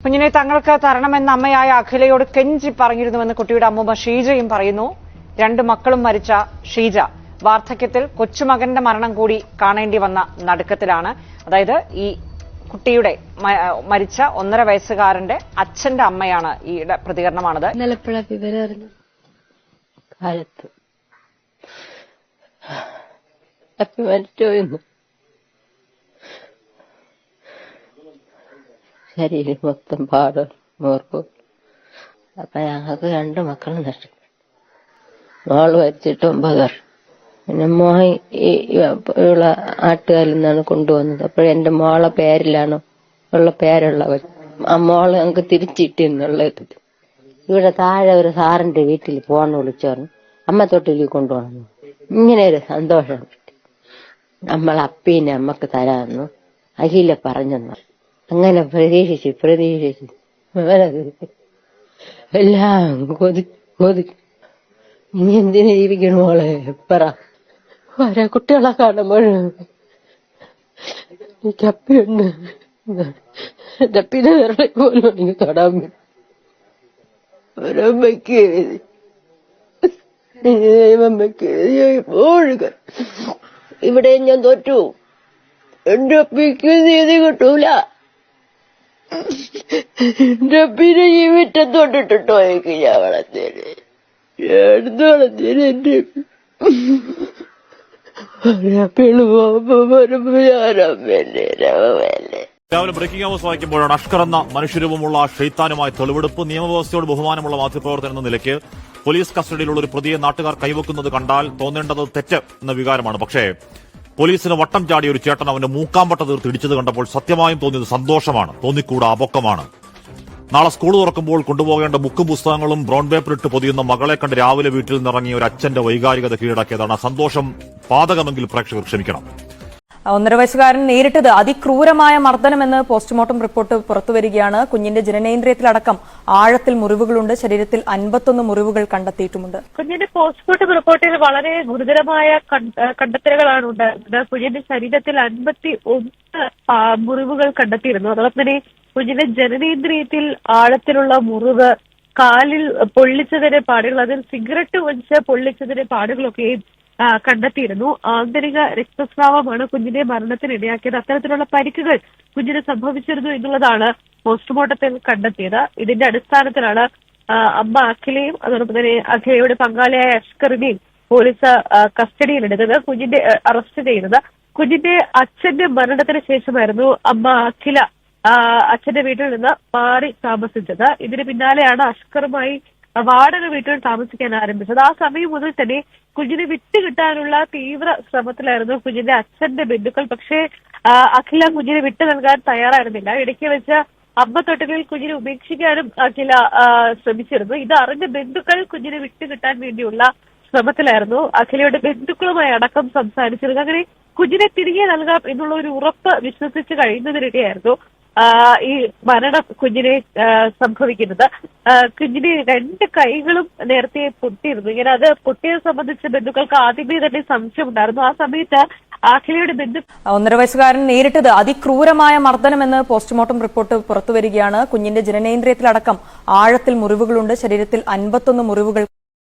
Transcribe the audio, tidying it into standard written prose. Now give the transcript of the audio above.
കുഞ്ഞിനെ തങ്ങൾക്ക് തരണമെന്ന അമ്മയായ അഖിലയോട് കെഞ്ചി പറഞ്ഞിരുന്നുവെന്ന് കുട്ടിയുടെ അമ്മൂമ്മ ഷീജയും പറയുന്നു. 2 മക്കളും മരിച്ച ഷീജ വാർദ്ധക്യത്തിൽ കൊച്ചുമകന്റെ മരണം കൂടി കാണേണ്ടി വന്ന നടുക്കത്തിലാണ്. അതായത് ഈ കുട്ടിയുടെ മരിച്ച 1.5 വയസ്സുകാരന്റെ അച്ഛന്റെ അമ്മയാണ് ഈ പ്രതികരണമാണത്. ശരീരം മൊത്തം പാടും മോർക്കും. അപ്പൊ ഞങ്ങൾക്ക് 2 മക്കളും നഷ്ടപ്പെട്ടു. മോള് മരിച്ചിട്ട് 9 വർഷം. പിന്നെ മോൻ ഉള്ള ആട്ടുകാരിൽ നിന്നാണ് കൊണ്ടുവന്നത്. അപ്പോഴെന്റെ മോളെ പേരിലാണ് ഉള്ള പേരുള്ളവർ. ആ മോള് ഞങ്ങൾക്ക് തിരിച്ചിട്ടെന്നുള്ള ഇത്. ഇവിടെ താഴെ ഒരു സാറിന്റെ വീട്ടിൽ ഫോൺ വിളിച്ചു പറഞ്ഞു അമ്മ തൊട്ടിലേക്ക് കൊണ്ടുപോകണം. ഇങ്ങനെ ഒരു സന്തോഷം കിട്ടി. നമ്മൾ അപ്പീനെ അമ്മക്ക് തരാമെന്നു അഖില പറഞ്ഞെന്നു. അങ്ങനെ പ്രതീക്ഷിച്ച് എല്ലാം കൊതി ഇനി എന്തിനു ജീവിക്കണം മോളെ പറ. ഓരോ കുട്ടികളെ കാണുമ്പോഴും ചപ്പിയുണ്ട്. ചപ്പിനെ വിരളി പോലും എനിക്ക് തൊടാൻ പറ്റും. ഒരമ്മയ്ക്ക് ദൈവമ്മയ്ക്ക് എപ്പോഴും ഇവിടെ ഞാൻ തോറ്റു. എന്റെ അപ്പിക്ക് നീതി കിട്ടൂല. എന്റെ അപ്പിനെ ഈ വിറ്റം തൊട്ടിട്ടോ എനിക്ക് ഞാൻ വളർത്തേനെ. എടുത്ത് വളർത്തേനെ. എന്റെ രാവിലെ ബ്രേക്കിംഗ് ന്യൂസ് വായിക്കുമ്പോഴാണ് അഷ്കർ എന്ന മനുഷ്യരൂപമുള്ള ഷെയ്ത്താനുമായി തെളിവെടുപ്പ്. നിയമവ്യവസ്ഥയോട് ബഹുമാനമുള്ള മാധ്യമപ്രവർത്തനം എന്ന നിലയ്ക്ക് പോലീസ് കസ്റ്റഡിയിലുള്ള ഒരു പ്രതിയെ നാട്ടുകാർ കൈവെക്കുന്നത് കണ്ടാൽ തോന്നേണ്ടത് തെറ്റ് എന്ന വികാരമാണ്. പക്ഷേ പോലീസിന് വട്ടം ചാടിയ ഒരു ചേട്ടൻ അവന്റെ മൂക്കാമ്പട്ട തീർത്ത് ഇടിച്ചത് കണ്ടപ്പോൾ സത്യമായും തോന്നിയത് സന്തോഷമാണ്, തോന്നിക്കൂടാ അപൊക്കമാണ്. നാളെ സ്കൂൾ തുറക്കുമ്പോൾ കൊണ്ടുപോകേണ്ട ബുക്കും പുസ്തകങ്ങളും ബ്രൗൺ പേപ്പറിട്ട് പൊതിയുന്ന മകളെ കണ്ട് രാവിലെ വീട്ടിൽ നിന്നിറങ്ങിയ ഒരു അച്ഛന്റെ വൈകാരികത കീഴടക്കിയതാണ്. സന്തോഷം പാതകമെങ്കിൽ പ്രേക്ഷകർ ക്ഷമിക്കണം. 1.5 വയസ്സുകാരൻ നേരിട്ടത് അതിക്രൂരമായ മർദ്ദനമെന്ന് പോസ്റ്റ്മോർട്ടം റിപ്പോർട്ട് പുറത്തുവരികയാണ്. കുഞ്ഞിന്റെ ജനനേന്ദ്രിയത്തിലടക്കം ആഴത്തിൽ മുറിവുകളുണ്ട്. ശരീരത്തിൽ 51 മുറിവുകൾ കണ്ടെത്തിയിട്ടുമുണ്ട്. കുഞ്ഞിന്റെ പോസ്റ്റ്മോർട്ടം റിപ്പോർട്ടിൽ വളരെ ഗുരുതരമായ കണ്ടെത്തലുകളാണ് ഉണ്ടായിരുന്നത്. കുഞ്ഞിന്റെ ശരീരത്തിൽ 51 മുറിവുകൾ കണ്ടെത്തിയിരുന്നു. അതോടൊപ്പം തന്നെ കുഞ്ഞിന്റെ ജനനേന്ദ്രിയത്തിൽ ആഴത്തിലുള്ള മുറിവ്, കാലിൽ പൊള്ളിച്ചതിന്റെ പാടുകൾ, അതിൽ സിഗരറ്റ് വലിച്ച് പൊള്ളിച്ചതിന്റെ പാടുകളൊക്കെയും കണ്ടെത്തിയിരുന്നു. ആന്തരിക രക്തസ്രാവമാണ് കുഞ്ഞിന്റെ മരണത്തിനിടയാക്കിയത്. അത്തരത്തിലുള്ള പരിക്കുകൾ കുഞ്ഞിന് സംഭവിച്ചിരുന്നു എന്നുള്ളതാണ് പോസ്റ്റ്മോർട്ടത്തിൽ കണ്ടെത്തിയത്. ഇതിന്റെ അടിസ്ഥാനത്തിലാണ് അമ്മ അഖിലയും അതോടൊപ്പം തന്നെ അഖിലയുടെ പങ്കാളിയായ അഷ്കറിനെയും പോലീസ് കസ്റ്റഡിയിലെടുത്തത്, കുഞ്ഞിന്റെ അറസ്റ്റ് ചെയ്യുന്നത്. കുഞ്ഞിന്റെ അച്ഛന്റെ മരണത്തിന് ശേഷമായിരുന്നു അമ്മ അഖില അച്ഛന്റെ വീട്ടിൽ നിന്ന് മാറി താമസിച്ചത്. ഇതിന് പിന്നാലെയാണ് അഷ്കറുമായി വാടക വീട്ടിൽ താമസിക്കാൻ ആരംഭിച്ചത്. ആ സമയം മുതൽ തന്നെ കുഞ്ഞിനെ വിട്ടുകിട്ടാനുള്ള തീവ്ര ശ്രമത്തിലായിരുന്നു കുഞ്ഞിന്റെ അച്ഛന്റെ ബന്ധുക്കൾ. പക്ഷേ അഖില കുഞ്ഞിനെ വിട്ടു നൽകാൻ തയ്യാറായിരുന്നില്ല. ഇടയ്ക്ക് വെച്ച് അമ്മ തൊട്ടിലിൽ കുഞ്ഞിനെ ഉപേക്ഷിക്കാനും അഖില ശ്രമിച്ചിരുന്നു. ഇത് അറിഞ്ഞ ബന്ധുക്കൾ കുഞ്ഞിനെ വിട്ടുകിട്ടാൻ വേണ്ടിയുള്ള ശ്രമത്തിലായിരുന്നു. അഖിലയുടെ ബന്ധുക്കളുമായി അടക്കം സംസാരിച്ചിരുന്നു. അങ്ങനെ കുഞ്ഞിനെ തിരികെ നൽകാം എന്നുള്ള ഒരു ഉറപ്പ് വിശ്വസിച്ച് കഴിയുന്നതിനിടെയായിരുന്നു ഈ മരണം കുഞ്ഞിനെ സംഭവിക്കുന്നത്. കുഞ്ഞിന് 2 കൈകളും നേരത്തെ പൊട്ടിയിരുന്നു. ഇങ്ങനെ അത് പൊട്ടിയത് സംബന്ധിച്ച് ബന്ധുക്കൾക്ക് ആദ്യമേ തന്നെ സംശയമുണ്ടായിരുന്നു. ആ സമയത്ത് അഖിലയുടെ 1.5 വയസ്സുകാരൻ നേരിട്ടത് അതിക്രൂരമായ മർദ്ദനമെന്ന് പോസ്റ്റ്മോർട്ടം റിപ്പോർട്ട് പുറത്തുവരികയാണ്. കുഞ്ഞിന്റെ ജനനേന്ദ്രിയത്തിലടക്കം ആഴത്തിൽ മുറിവുകളുണ്ട്. ശരീരത്തിൽ 51 മുറിവുകൾ